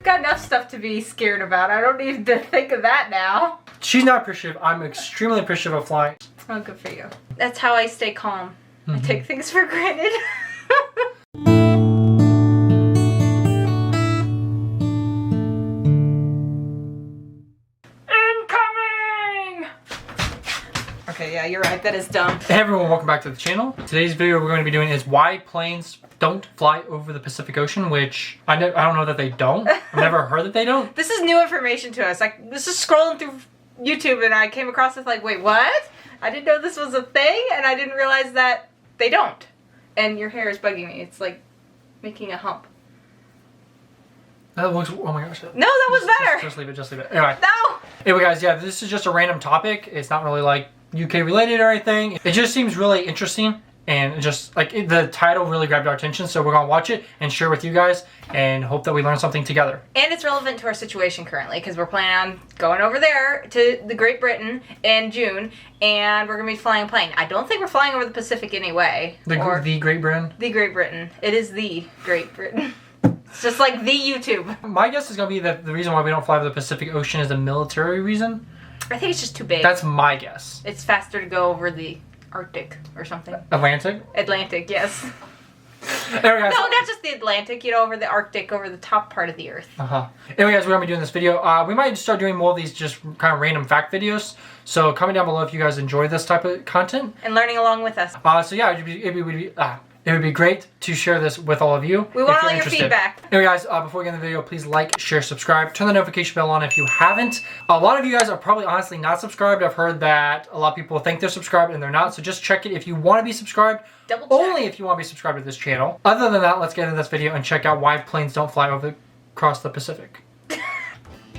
got enough stuff to be scared about. I don't need to think of that now. She's not appreciative. I'm extremely appreciative of flying. Oh, good for you. That's how I stay calm. I take things for granted. Okay, yeah, you're right. That is dumb. Hey everyone, welcome back to the channel. Today's video we're going to be doing is why planes don't fly over the Pacific Ocean, which I don't know that they don't. I've never heard that they don't. This is new information to us. Like, this is scrolling through YouTube and I came across this like, wait, what? I didn't know this was a thing and I didn't realize that they don't. And your hair is bugging me. It's like making a hump. That looks, oh my gosh. No, that was better. Just leave it, just leave it. Anyway. No! Anyway guys, yeah, this is just a random topic. It's not really like UK related or anything. It just seems really interesting and just like the title really grabbed our attention, so we're gonna watch it and share with you guys and hope that we learn something together. And it's relevant to our situation currently because we're planning on going over there to the Great Britain in June and we're gonna be flying a plane. I don't think we're flying over the Pacific anyway. The Great Britain? The Great Britain. It is the Great Britain. It's just like the YouTube. My guess is gonna be that the reason why we don't fly over the Pacific Ocean is a military reason. I think it's just too big. That's my guess. It's faster to go over the Arctic or something. Atlantic? Atlantic, yes. Anyway, guys. No, not just the Atlantic, you know, over the Arctic, over the top part of the Earth. Anyway, guys, we're going to be doing this video. We might start doing more of these just kind of random fact videos. So comment down below if you guys enjoy this type of content. And learning along with us. So yeah, it would be great to share this with all of you. We want all your feedback. Anyway, guys, before we get in the video, please like, share, subscribe. Turn the notification bell on if you haven't. A lot of you guys are probably honestly not subscribed. I've heard that a lot of people think they're subscribed and they're not. So just check it if you want to be subscribed. Double check. Only if you want to be subscribed to this channel. Other than that, let's get into this video and check out why planes don't fly across the Pacific.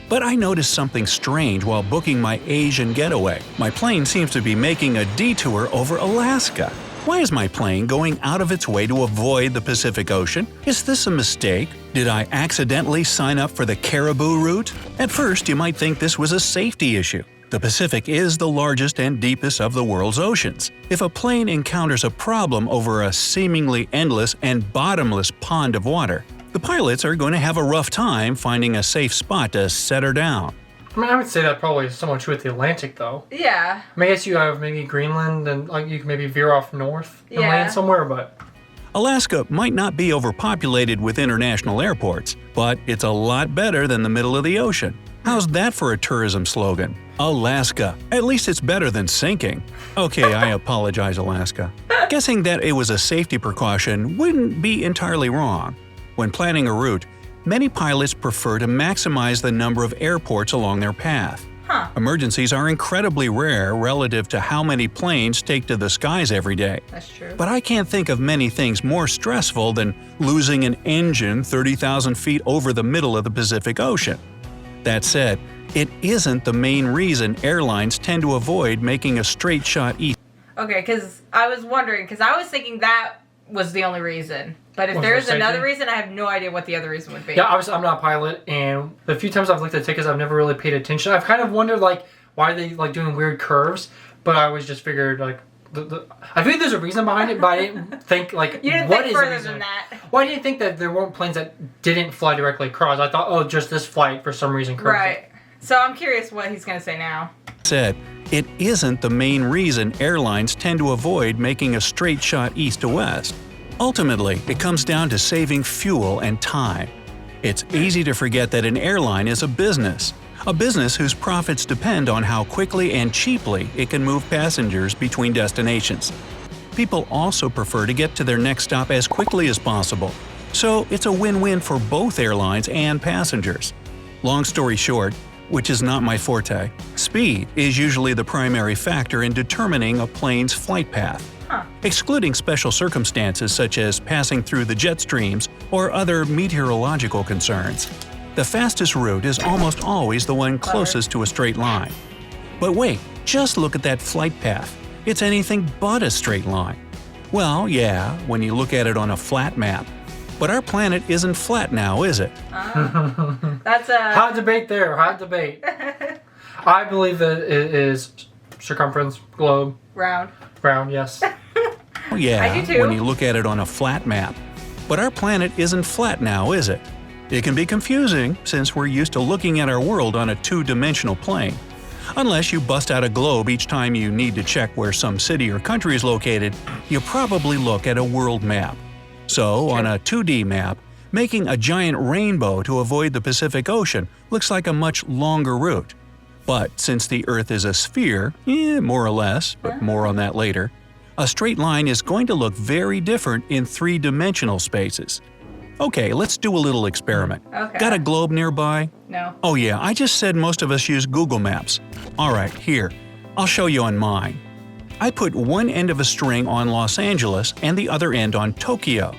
But I noticed something strange while booking my Asian getaway. My plane seems to be making a detour over Alaska. Why is my plane going out of its way to avoid the Pacific Ocean? Is this a mistake? Did I accidentally sign up for the Caribou route? At first, you might think this was a safety issue. The Pacific is the largest and deepest of the world's oceans. If a plane encounters a problem over a seemingly endless and bottomless pond of water, the pilots are going to have a rough time finding a safe spot to set her down. I mean, I would say that probably is somewhat true with the Atlantic, though. Yeah. I mean, I guess you have maybe Greenland, and like you can maybe veer off north and land somewhere, but... Alaska might not be overpopulated with international airports, but it's a lot better than the middle of the ocean. How's that for a tourism slogan? Alaska. At least it's better than sinking. Okay, I apologize, Alaska. Guessing that it was a safety precaution wouldn't be entirely wrong. When planning a route, many pilots prefer to maximize the number of airports along their path. Emergencies are incredibly rare relative to how many planes take to the skies every day. That's true. But I can't think of many things more stressful than losing an engine 30,000 feet over the middle of the Pacific Ocean. That said, it isn't the main reason airlines tend to avoid making a straight shot east. Okay, because I was wondering, because I was thinking that was the only reason. But if there's another reason, I have no idea what the other reason would be. Yeah, obviously I'm not a pilot, and the few times I've looked at tickets, I've never really paid attention. I've kind of wondered, like, why are they, like, doing weird curves? But I always just figured, like, I think there's a reason behind it, but I didn't think, like, you didn't what think is further the reason? than that. Well, I didn't think that there weren't planes that didn't fly directly across. I thought, oh, just this flight for some reason curves. Right. So I'm curious what he's going to say now. Said, it isn't the main reason airlines tend to avoid making a straight shot east to west. Ultimately, it comes down to saving fuel and time. It's easy to forget that an airline is a business whose profits depend on how quickly and cheaply it can move passengers between destinations. People also prefer to get to their next stop as quickly as possible, so it's a win-win for both airlines and passengers. Long story short, which is not my forte, speed is usually the primary factor in determining a plane's flight path. Excluding special circumstances such as passing through the jet streams or other meteorological concerns, the fastest route is almost always the one closest to a straight line. But wait, just look at that flight path. It's anything but a straight line. Well, yeah, when you look at it on a flat map. But our planet isn't flat now, is it? That's a... Hot debate there, hot debate. I believe that it is circumference, globe. Round. Round, yes. Yeah, I do too. when you look at it on a flat map. But our planet isn't flat now, is it? It can be confusing since we're used to looking at our world on a two-dimensional plane. Unless you bust out a globe each time you need to check where some city or country is located, you probably look at a world map. So, on a 2D map, making a giant rainbow to avoid the Pacific Ocean looks like a much longer route. But since the Earth is a sphere, more or less, but more on that later, a straight line is going to look very different in three-dimensional spaces. Okay, let's do a little experiment. Okay. Got a globe nearby? No. Oh yeah, I just said most of us use Google Maps. Alright, here. I'll show you on mine. I put one end of a string on Los Angeles and the other end on Tokyo.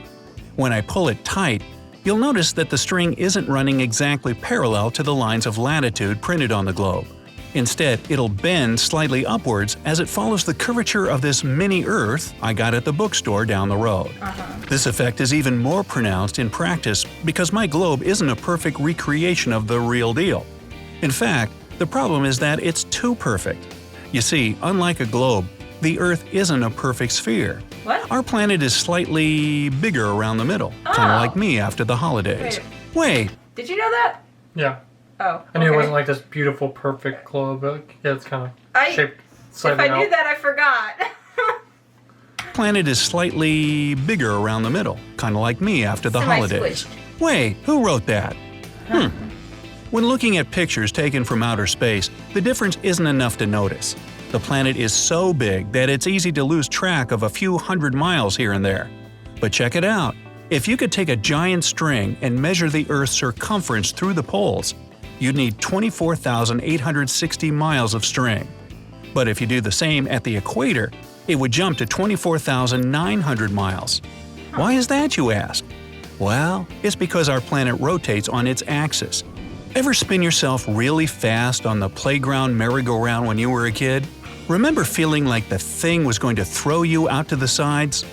When I pull it tight, you'll notice that the string isn't running exactly parallel to the lines of latitude printed on the globe. Instead, it'll bend slightly upwards as it follows the curvature of this mini Earth I got at the bookstore down the road. This effect is even more pronounced in practice because my globe isn't a perfect recreation of the real deal. In fact, the problem is that it's too perfect. You see, unlike a globe, the Earth isn't a perfect sphere. What? Our planet is slightly bigger around the middle, kind of like me after the holidays. Wait! Did you know that? Yeah. Oh. I knew it wasn't like this beautiful, perfect globe, but yeah, it's kind of shaped slightly If I out. knew that, I forgot. Planet is slightly bigger around the middle, kind of like me after the holidays. Semi-squished. Wait, who wrote that? When looking at pictures taken from outer space, the difference isn't enough to notice. The planet is so big that it's easy to lose track of a few hundred miles here and there. But check it out. If you could take a giant string and measure the Earth's circumference through the poles, you'd need 24,860 miles of string. But if you do the same at the equator, it would jump to 24,900 miles. Why is that, you ask? Well, it's because our planet rotates on its axis. Ever spin yourself really fast on the playground merry-go-round when you were a kid? Remember feeling like the thing was going to throw you out to the sides?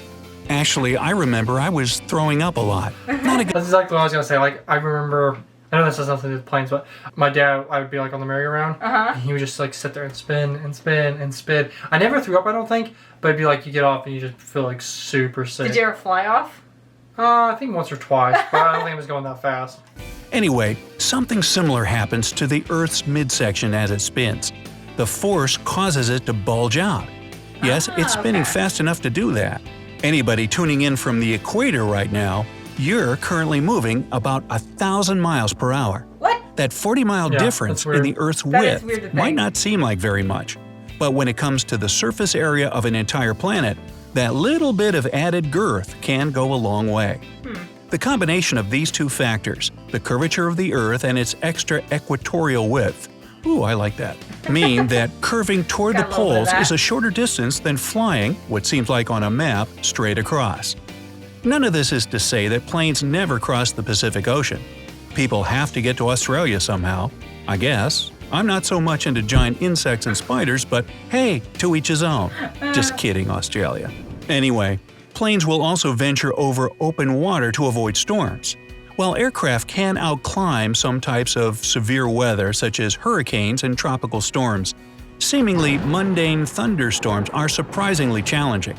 Actually, I remember I was throwing up a lot. Not a good That's exactly what I was gonna say. Like, I remember, I know this has nothing to do with planes, but my dad, I would be like on the merry-go-round, and he would just like sit there and spin and spin and spin. I never threw up, I don't think, but it'd be like you get off and you just feel like super sick. Did you ever fly off? I think once or twice, but I don't think it was going that fast. Anyway, something similar happens to the Earth's midsection as it spins. The force causes it to bulge out. Yes, it's spinning fast enough to do that. Anybody tuning in from the equator right now, you're currently moving about 1,000 miles per hour. What? That 40-mile Yeah, difference that's weird. in the Earth's That is width weird to might think. not seem like very much. But when it comes to the surface area of an entire planet, that little bit of added girth can go a long way. The combination of these two factors, the curvature of the Earth and its extra equatorial width, ooh, I like that, mean that curving toward the Got a little bit of poles that. is a shorter distance than flying, what seems like on a map, straight across. None of this is to say that planes never cross the Pacific Ocean. People have to get to Australia somehow, I guess. I'm not so much into giant insects and spiders, but hey, to each his own. Just kidding, Australia. Anyway, planes will also venture over open water to avoid storms. While aircraft can outclimb some types of severe weather such as hurricanes and tropical storms, seemingly mundane thunderstorms are surprisingly challenging.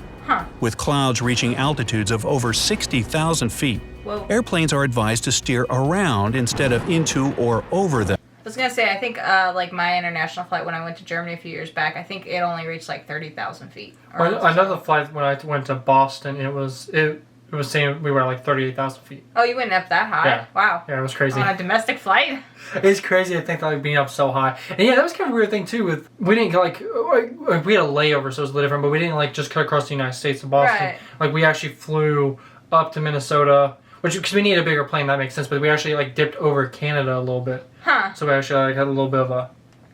With clouds reaching altitudes of over 60,000 feet, Whoa. airplanes are advised to steer around instead of into or over them. I was gonna say, I think like my international flight when I went to Germany a few years back, I think it only reached like 30,000 feet. Another flight when I went to Boston, it was saying we were like 38,000 feet. Oh, you went up that high? Yeah. Wow. Yeah, it was crazy. On a domestic flight? It's crazy to think that like being up so high. And yeah, that was kind of a weird thing too. With we didn't like we had a layover, so it was a little different. But we didn't like just cut across the United States to Boston. Right. Like we actually flew up to Minnesota, which because we need a bigger plane, that makes sense. But we actually like dipped over Canada a little bit. Huh. So we actually like had a little bit of a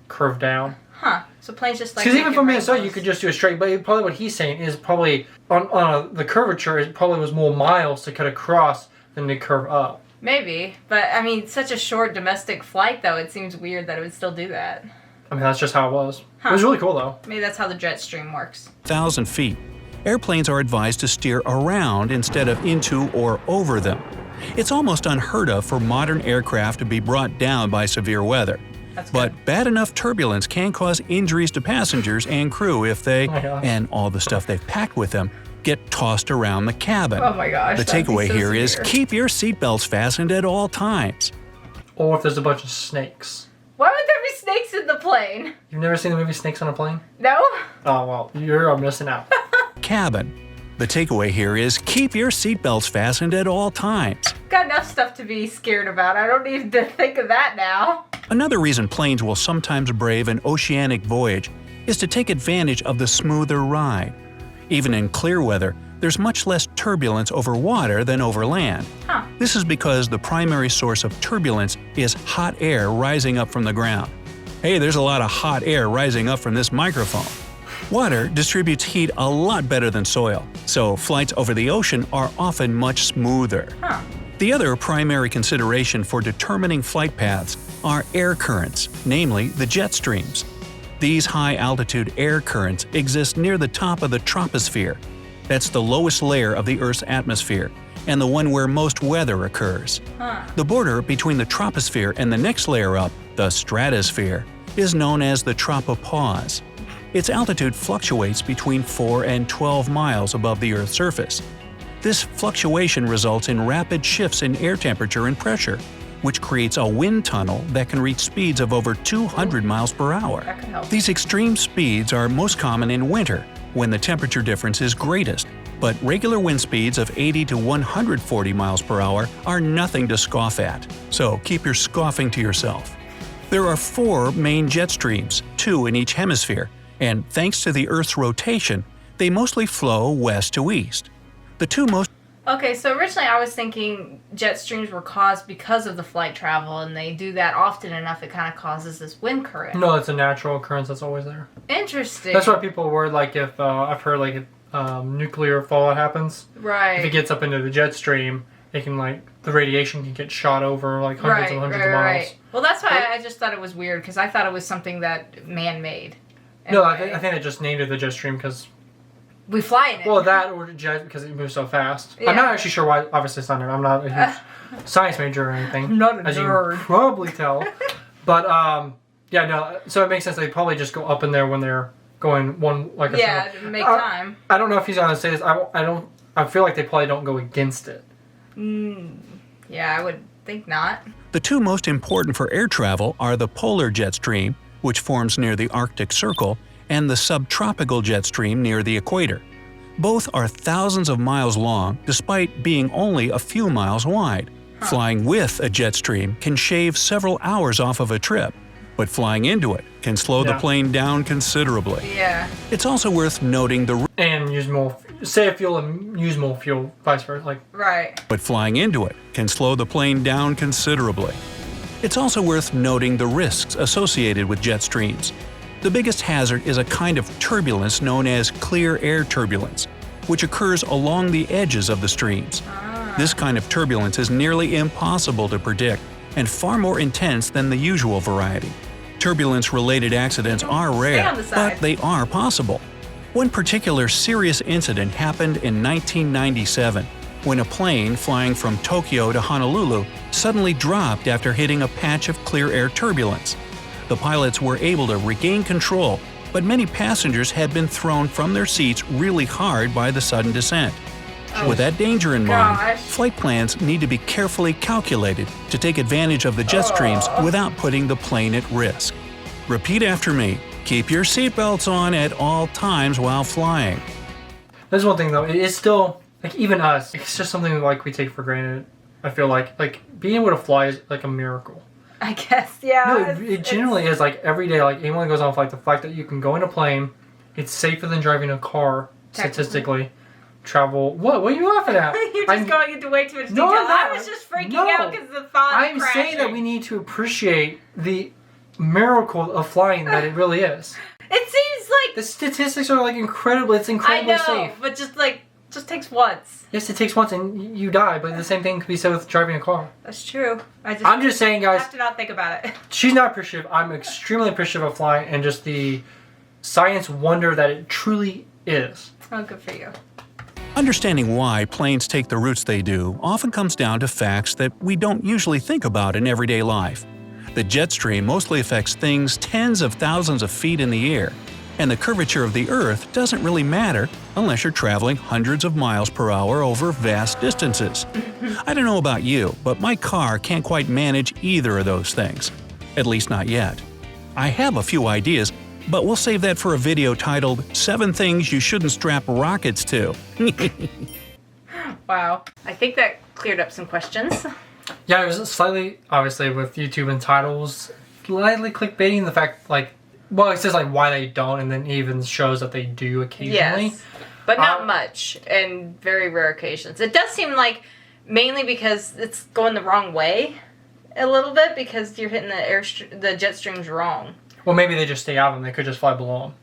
curve down. Huh. So planes just like... Because even making from Minnesota, rainbows. you could just do a straight. But probably what he's saying is probably the curvature. It probably was more miles to cut across than to curve up. Maybe. But, I mean, such a short domestic flight, though, it seems weird that it would still do that. I mean, that's just how it was. It was really cool though. Maybe that's how the jet stream works. 1,000 feet. Airplanes are advised to steer around instead of into or over them. It's almost unheard of for modern aircraft to be brought down by severe weather. That's But good. bad enough turbulence can cause injuries to passengers and crew if they, Oh my gosh. and all the stuff they've packed with them, get tossed around the cabin. Oh my gosh. The that'd be takeaway so here is severe. keep your seatbelts fastened at all times. Or if there's a bunch of snakes. Why would there be snakes in the plane? You've never seen the movie Snakes on a Plane? No? Oh, well, you're missing out. Cabin. The takeaway here is keep your seatbelts fastened at all times. Got enough stuff to be scared about. I don't need to think of that now. Another reason planes will sometimes brave an oceanic voyage is to take advantage of the smoother ride. Even in clear weather, there's much less turbulence over water than over land. Huh. This is because the primary source of turbulence is hot air rising up from the ground. Hey, there's a lot of hot air rising up from this microphone. Water distributes heat a lot better than soil, so flights over the ocean are often much smoother. Huh. The other primary consideration for determining flight paths are air currents, namely the jet streams. These high-altitude air currents exist near the top of the troposphere. That's the lowest layer of the Earth's atmosphere, and the one where most weather occurs. Huh. The border between the troposphere and the next layer up, the stratosphere, is known as the tropopause. Its altitude fluctuates between 4 and 12 miles above the Earth's surface. This fluctuation results in rapid shifts in air temperature and pressure, which creates a wind tunnel that can reach speeds of over 200 miles per hour. That could help. These extreme speeds are most common in winter, when the temperature difference is greatest, but regular wind speeds of 80 to 140 miles per hour are nothing to scoff at, so keep your scoffing to yourself. There are 4 main jet streams, 2 in each hemisphere, and thanks to the Earth's rotation, they mostly flow west to east. The 2 most Okay, so originally I was thinking jet streams were caused because of the flight travel, and they do that often enough it kind of causes this wind current. No, it's a natural occurrence that's always there. Interesting. That's why people are worried, like, if, I've heard, like, if nuclear fallout happens, Right. if it gets up into the jet stream, it can, like, the radiation can get shot over, like, hundreds and hundreds of miles. Right. Well, that's why I just thought it was weird, because I thought it was something that man-made. No, Anyway, I think they just named it the jet stream because, we fly in it. well, that or jet because it moves so fast. Yeah. I'm not actually sure why. Obviously, it's not. I'm not a huge science major or anything. I'm not a as nerd. you can probably tell. But yeah, no. So it makes sense. They probably just go up in there when they're going one like a Yeah, to make time. I don't know if he's gonna say this. I don't. I feel like they probably don't go against it. Yeah, I would think not. The 2 most important for air travel are the polar jet stream, which forms near the Arctic Circle, and the subtropical jet stream near the equator. Both are thousands of miles long despite being only a few miles wide. Flying with a jet stream can shave several hours off of a trip, but flying into it can slow the Yeah. plane down considerably. Yeah. It's also worth noting And use more. Save fuel and use more fuel, vice versa. Like Right. but flying into it can slow the plane down considerably. It's also worth noting the risks associated with jet streams. The biggest hazard is a kind of turbulence known as clear air turbulence, which occurs along the edges of the streams. This kind of turbulence is nearly impossible to predict and far more intense than the usual variety. Turbulence-related accidents are rare, on the side. but they are possible. One particular serious incident happened in 1997, when a plane flying from Tokyo to Honolulu suddenly dropped after hitting a patch of clear air turbulence. The pilots were able to regain control, but many passengers had been thrown from their seats really hard by the sudden descent. With that danger in mind, Gosh. flight plans need to be carefully calculated to take advantage of the jet streams without putting the plane at risk. Repeat after me. Keep your seatbelts on at all times while flying. there's one thing though. It is still like even us. It's just something like we take for granted. I feel like being able to fly is like a miracle. I guess, yeah. No, it genuinely is like every day. Like anyone goes on a flight, the fact that you can go in a plane, it's safer than driving a car statistically. Travel. What are you laughing at? You're just going into way too much No, detail. I'm not. I was just freaking No. out because the thought I'm of saying that crashing. we need to appreciate the miracle of flying that it really is. It seems like The statistics are like incredible. It's I incredibly know, safe. but just takes once. Yes, it takes once and you die, but the same thing could be said with driving a car. That's true. I'm just saying, guys, have to not think about it. she's not appreciative. I'm extremely appreciative of flying and just the science wonder that it truly is. Oh, good for you. Understanding why planes take the routes they do often comes down to facts that we don't usually think about in everyday life. The jet stream mostly affects things tens of thousands of feet in the air. And the curvature of the Earth doesn't really matter unless you're traveling hundreds of miles per hour over vast distances. I don't know about you, but my car can't quite manage either of those things. At least not yet. I have a few ideas, but we'll save that for a video titled 7 Things You Shouldn't Strap Rockets To. Wow. I think that cleared up some questions. Yeah, it was slightly, obviously, with YouTube and titles, slightly clickbaiting the fact, like, well, it says, like, why they don't, and then even shows that they do occasionally. Yes, but not much, and very rare occasions. It does seem like mainly because it's going the wrong way a little bit, because you're hitting the jet streams wrong. Well, maybe they just stay out of them. They could just fly below them.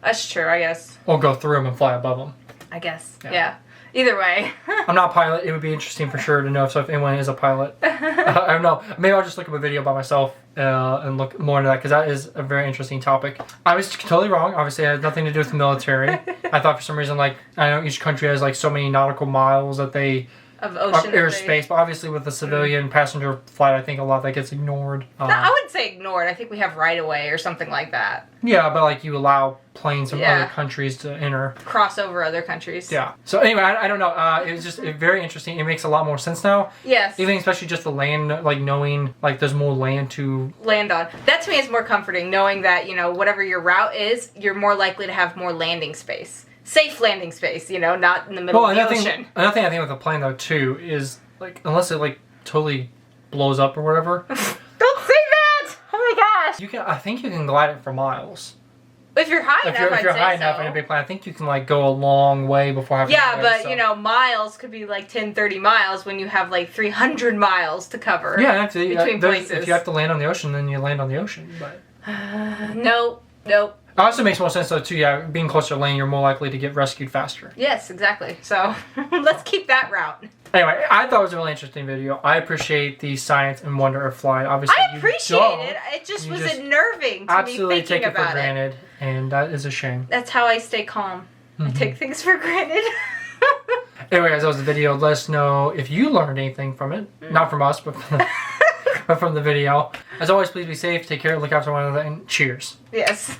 That's true, I guess. Or go through them and fly above them. I guess, yeah. Either way. I'm not a pilot. It would be interesting for sure to know if anyone is a pilot. I don't know. Maybe I'll just look up a video by myself and look more into that, because that is a very interesting topic. I was totally wrong. Obviously, it had nothing to do with the military. I thought for some reason, like, I know each country has like so many nautical miles that they... Of ocean. Of airspace, but obviously with the civilian passenger flight, I think a lot of that gets ignored. No, I wouldn't say ignored. I think we have right of way or something like that. Yeah, but like you allow planes from other countries to enter. Cross over other countries. Yeah. So anyway, I don't know. It was just very interesting. It makes a lot more sense now. Yes. Even especially just the land, like knowing like there's more land to land on. That to me is more comforting, knowing that, you know, whatever your route is, you're more likely to have more landing space. Safe landing space, you know, not in the middle of the ocean. Another thing I think with the plane though too is like, unless it like totally blows up or whatever. Don't say that! Oh my gosh! I think you can glide it for miles. If you're high enough, if you're high enough in a big plane, I think you can like go a long way before having. Yeah, but you know, miles could be like 10, 30 miles when you have like 300 miles to cover. Yeah, actually, between places. If you have to land on the ocean, then you land on the ocean. But nope. It also makes more sense though too. Yeah, being closer to land, you're more likely to get rescued faster. Yes, exactly. So let's keep that route. Anyway, I thought it was a really interesting video. I appreciate the science and wonder of flying. Obviously, I appreciate it. It just was unnerving to me thinking take it about for granted, and that is a shame. That's how I stay calm. I take things for granted. Anyway, guys, that was the video. Let us know if you learned anything from it. Not from us, but from the video. As always, please be safe, take care, look after one another, and cheers. Yes.